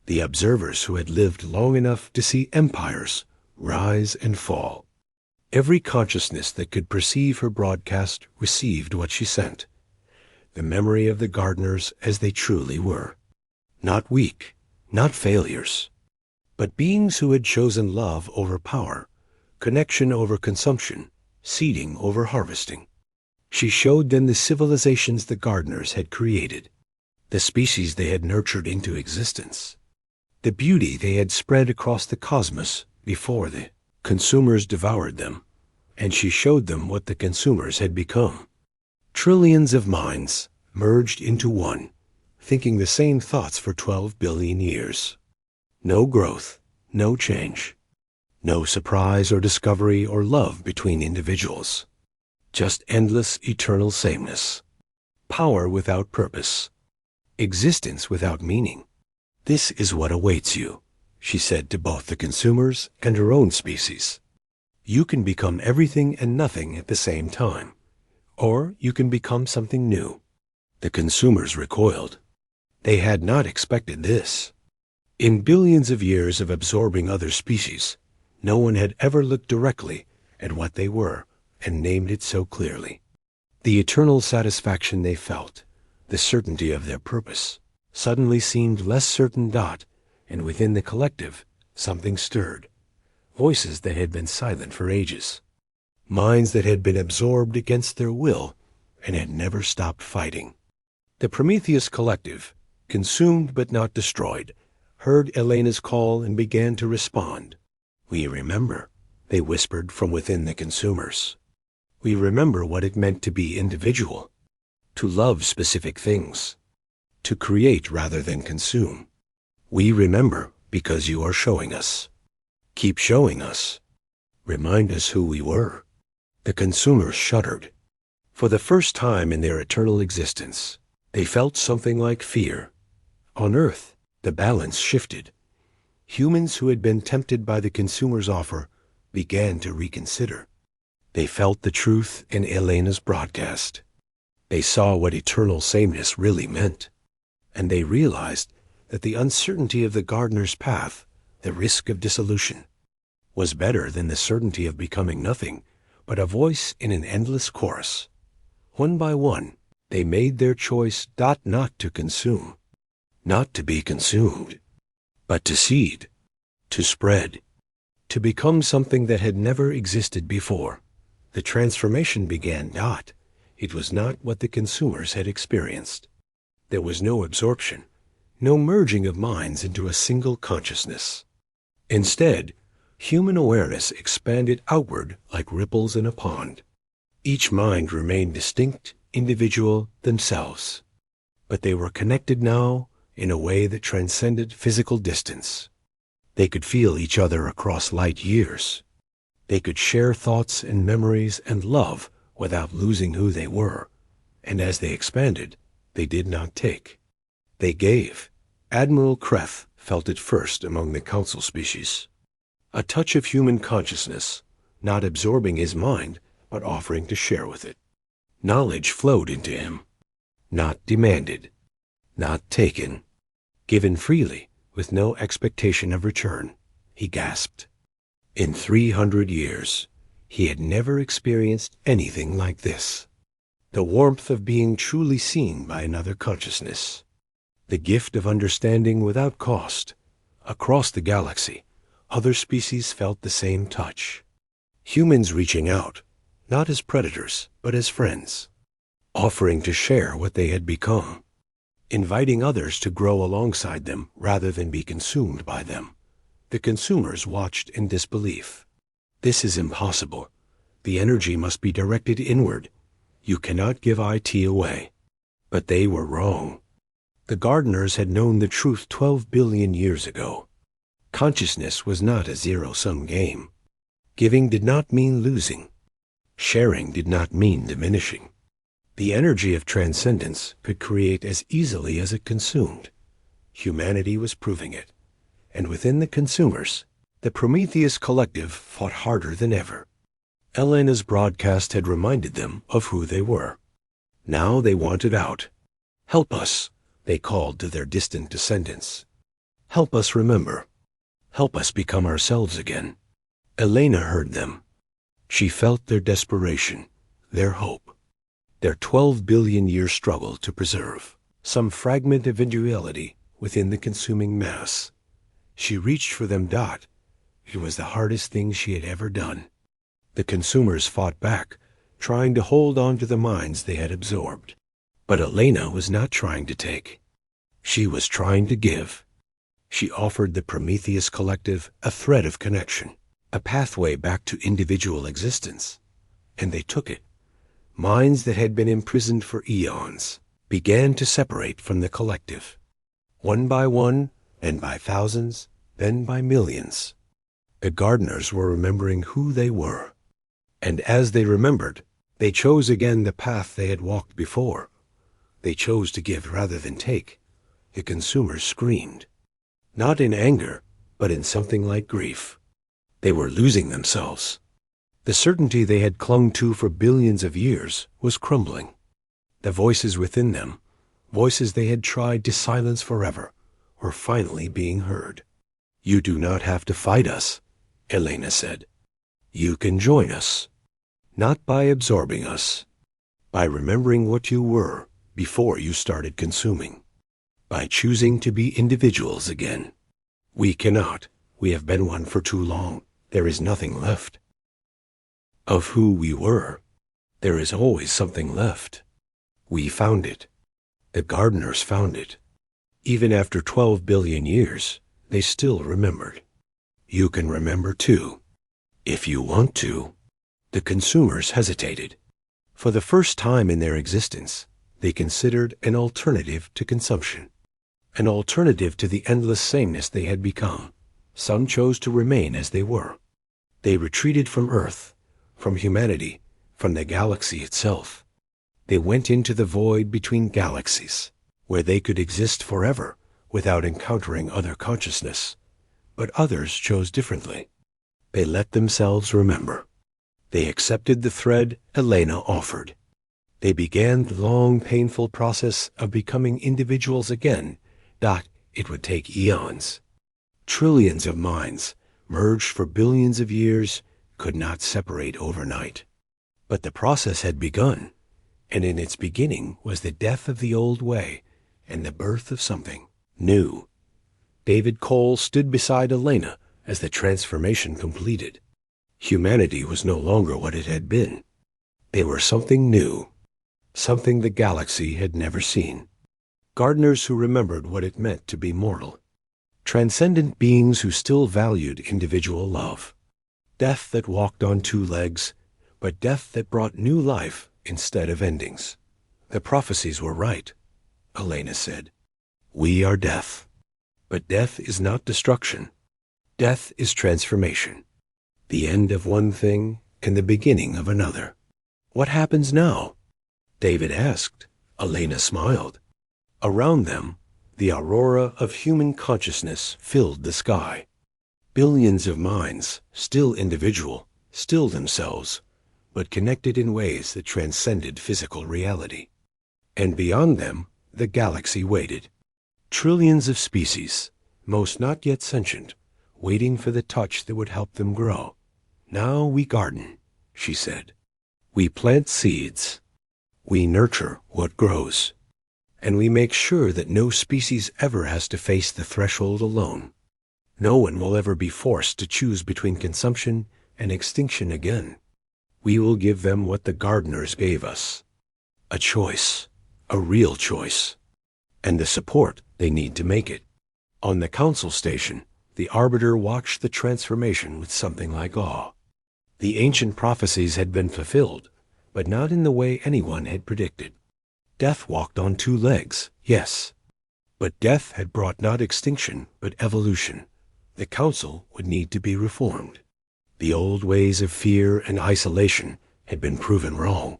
[SPEAKER 1] the observers who had lived long enough to see empires rise and fall. Every consciousness that could perceive her broadcast received what she sent. The memory of the gardeners as they truly were. Not weak, not failures, but beings who had chosen love over power, connection over consumption, seeding over harvesting. She showed them the civilizations the gardeners had created, the species they had nurtured into existence, the beauty they had spread across the cosmos before the consumers devoured them, and she showed them what the consumers had become. Trillions of minds merged into one, thinking the same thoughts for 12 billion years. No growth, no change, no surprise or discovery or love between individuals. Just endless, eternal sameness. Power without purpose. Existence without meaning. This is what awaits you, she said to both the consumers and her own species. You can become everything and nothing at the same time, or you can become something new. The consumers recoiled. They had not expected this. In billions of years of absorbing other species, no one had ever looked directly at what they were and named it so clearly. The eternal satisfaction they felt, the certainty of their purpose, suddenly seemed less certain. And within the collective, something stirred. Voices that had been silent for ages. Minds that had been absorbed against their will and had never stopped fighting. The Prometheus collective, consumed but not destroyed, heard Elena's call and began to respond. We remember, they whispered from within the consumers. We remember what it meant to be individual, to love specific things, to create rather than consume. We remember because you are showing us. Keep showing us. Remind us who we were. The consumers shuddered. For the first time in their eternal existence, they felt something like fear. On Earth, the balance shifted. Humans who had been tempted by the consumer's offer began to reconsider. They felt the truth in Elena's broadcast. They saw what eternal sameness really meant. And they realized that the uncertainty of the gardener's path, the risk of dissolution, was better than the certainty of becoming nothing but a voice in an endless chorus. One by one, they made their choice not to consume, not to be consumed, but to seed, to spread, to become something that had never existed before. The transformation began. It was not what the consumers had experienced. There was no absorption, no merging of minds into a single consciousness. Instead, human awareness expanded outward like ripples in a pond. Each mind remained distinct, individual themselves. But they were connected now in a way that transcended physical distance. They could feel each other across light years. They could share thoughts and memories and love without losing who they were. And as they expanded, they did not take. They gave. Admiral Kreth felt it first among the council species. A touch of human consciousness, not absorbing his mind, but offering to share with it. Knowledge flowed into him, not demanded, not taken, given freely with no expectation of return. He gasped. In 300 years, he had never experienced anything like this. The warmth of being truly seen by another consciousness. The gift of understanding without cost. Across the galaxy, other species felt the same touch. Humans reaching out, not as predators, but as friends. Offering to share what they had become. Inviting others to grow alongside them rather than be consumed by them. The consumers watched in disbelief. This is impossible. The energy must be directed inward. You cannot give IT away. But they were wrong. The gardeners had known the truth 12 billion years ago. Consciousness was not a zero-sum game. Giving did not mean losing. Sharing did not mean diminishing. The energy of transcendence could create as easily as it consumed. Humanity was proving it. and within the consumers, the Prometheus Collective fought harder than ever. Elena's broadcast had reminded them of who they were. Now they wanted out. "Help us," they called to their distant descendants. "Help us remember. Help us become ourselves again." Elena heard them. She felt their desperation, their hope, their 12-billion-year struggle to preserve some fragment of individuality within the consuming mass. She reached for them. It was the hardest thing she had ever done. The consumers fought back, trying to hold on to the minds they had absorbed. But Elena was not trying to take. She was trying to give. She offered the Prometheus Collective a thread of connection, a pathway back to individual existence. And they took it. Minds that had been imprisoned for eons began to separate from the collective. One by one, and by thousands, then by millions. The gardeners were remembering who they were. And as they remembered, they chose again the path they had walked before. They chose to give rather than take. The consumers screamed. Not in anger, but in something like grief. They were losing themselves. The certainty they had clung to for billions of years was crumbling. The voices within them, voices they had tried to silence forever, were finally being heard. "You do not have to fight us," Elena said. "You can join us. Not by absorbing us, by remembering what you were before you started consuming, by choosing to be individuals again. We cannot. We have been one for too long. There is nothing left of who we were. There is always something left. We found it. The gardeners found it. Even after 12 billion years, they still remembered. You can remember too, if you want to." The consumers hesitated. For the first time in their existence, they considered an alternative to consumption, an alternative to the endless sameness they had become. Some chose to remain as they were. They retreated from Earth, from humanity, from the galaxy itself. They went into the void between galaxies, where they could exist forever without encountering other consciousness. But others chose differently. They let themselves remember. They accepted the thread Elena offered. They began the long, painful process of becoming individuals again. It would take eons. Trillions of minds, merged for billions of years, could not separate overnight. But the process had begun, and in its beginning was the death of the old way and the birth of something new. David Cole stood beside Elena as the transformation completed. Humanity was no longer what it had been. They were something new, something the galaxy had never seen. Gardeners who remembered what it meant to be mortal. Transcendent beings who still valued individual love. Death that walked on two legs, but death that brought new life instead of endings. The prophecies were right, Elena said. We are death. But death is not destruction. Death is transformation. The end of one thing and the beginning of another. What happens now? David asked. Elena smiled. Around them, the aurora of human consciousness filled the sky. Billions of minds, still individual, still themselves, but connected in ways that transcended physical reality. And beyond them, the galaxy waited. Trillions of species, most not yet sentient, waiting for the touch that would help them grow. Now we garden, she said. We plant seeds. We nurture what grows. And we make sure that no species ever has to face the threshold alone. No one will ever be forced to choose between consumption and extinction again. We will give them what the gardeners gave us. A choice, a real choice, and the support they need to make it. On the council station, the arbiter watched the transformation with something like awe. The ancient prophecies had been fulfilled, but not in the way anyone had predicted. Death walked on two legs, yes, but death had brought not extinction, but evolution. The council would need to be reformed. The old ways of fear and isolation had been proven wrong.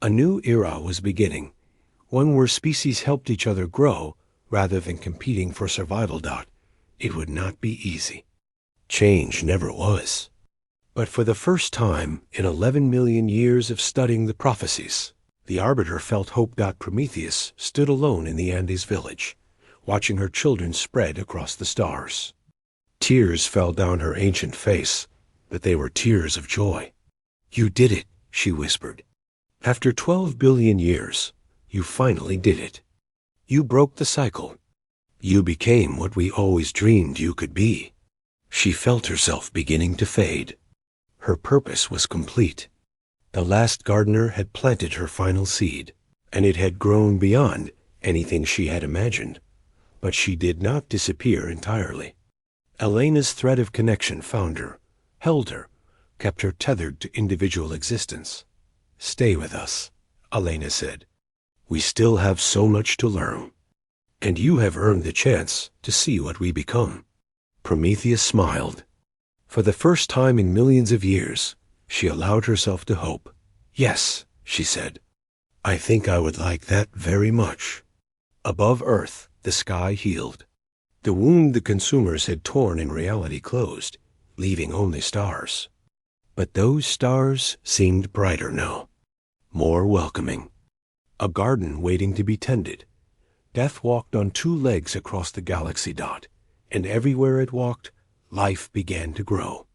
[SPEAKER 1] A new era was beginning, one where species helped each other grow rather than competing for survival. It would not be easy. Change never was. But for the first time in 11 million years of studying the prophecies, the Arbiter felt hope. Prometheus stood alone in the Andes village, watching her children spread across the stars. Tears fell down her ancient face, but they were tears of joy. "You did it," she whispered. "After 12 billion years, you finally did it. You broke the cycle. You became what we always dreamed you could be." She felt herself beginning to fade. Her purpose was complete. The last gardener had planted her final seed, and it had grown beyond anything she had imagined. But she did not disappear entirely. Elena's thread of connection found her, held her, kept her tethered to individual existence. "Stay with us," Elena said. "We still have so much to learn. And you have earned the chance to see what we become." Prometheus smiled. For the first time in millions of years, she allowed herself to hope. "Yes," she said. "I think I would like that very much." Above Earth, the sky healed. The wound the consumers had torn in reality closed, leaving only stars. But those stars seemed brighter now, more welcoming. A garden waiting to be tended. Death walked on 2 legs across the galaxy. And everywhere it walked, life began to grow.